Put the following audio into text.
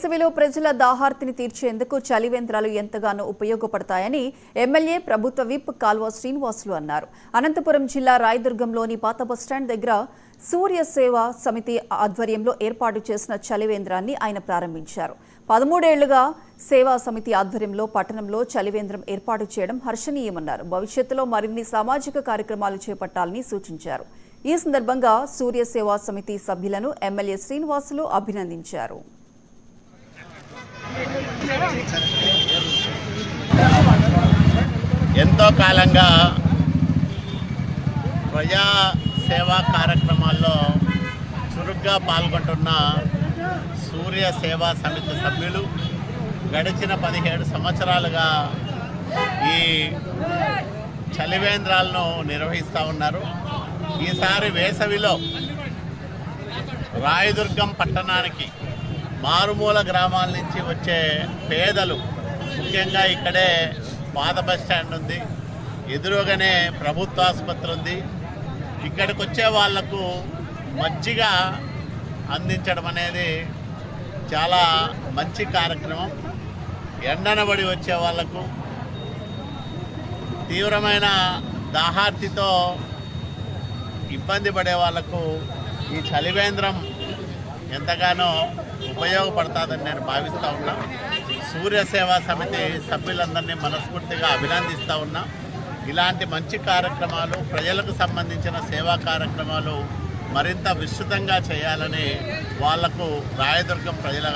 వేసవిలో ప్రజల దాహార్తిని తీర్చేందుకు చలివేంద్రాలు ఎంతగానో ఉపయోగపడతాయని ఎమ్మెల్యే ప్రభుత్వ విప్ కాల్వ శ్రీనివాసులు అన్నారు. అనంతపురం జిల్లా రాయదుర్గంలోని పాత బస్టాండ్ దగ్గర సూర్య సేవా సమితి ఆధ్వర్యంలో ఏర్పాటు చేసిన చలివేంద్రాన్ని ఆయన ప్రారంభించారు. 13 ఏళ్లుగా సేవా సమితి ఆధ్వర్యంలో పట్టణంలో చలివేంద్రం ఏర్పాటు చేయడం హర్షణీయమన్నారు. భవిష్యత్తులో మరిన్ని సామాజిక కార్యక్రమాలు చేపట్టాలని సూచించారు. ఈ సందర్భంగా సూర్య సేవా సమితి సభ్యులను ఎమ్మెల్యే శ్రీనివాసులు అభినందించారు. ఎంతో కాలంగా ప్రజా సేవా కార్యక్రమాల్లో చురుగ్గా పాల్గొంటున్న సూర్య సేవా సమితి సభ్యులు గడిచిన 17 సంవత్సరాలుగా ఈ చలివేంద్రాలను నిర్వహిస్తూ ఉన్నారు. ఈసారి వేసవిలో రాయదుర్గం పట్టణానికి మారుమూల గ్రామాల నుంచి వచ్చే పేదలు, ముఖ్యంగా ఇక్కడే పాత బస్టాండ్ ఉంది, ఎదురుగానే ప్రభుత్వ ఆసుపత్రి ఉంది. ఇక్కడికి వచ్చే వాళ్లకు మజ్జిగ అందించడం అనేది చాలా మంచి కార్యక్రమం. ఎండనబడి వచ్చే వాళ్లకు, తీవ్రమైన దాహార్తితో ఇబ్బంది పడే వాళ్లకు ఈ చలివేంద్రం ఎంతగానో ఉపయోగపడుతుందని నేను భావిస్తూ ఉన్నా. సూర్య సేవా సమితి సభ్యులందరినీ మనస్ఫూర్తిగా అభినందిస్తూ ఉన్నా. ఇలాంటి మంచి కార్యక్రమాలు, ప్రజలకు సంబంధించిన సేవా కార్యక్రమాలు మరింత విస్తృతంగా చేయాలని వాళ్లకు రాయదుర్గం ప్రజల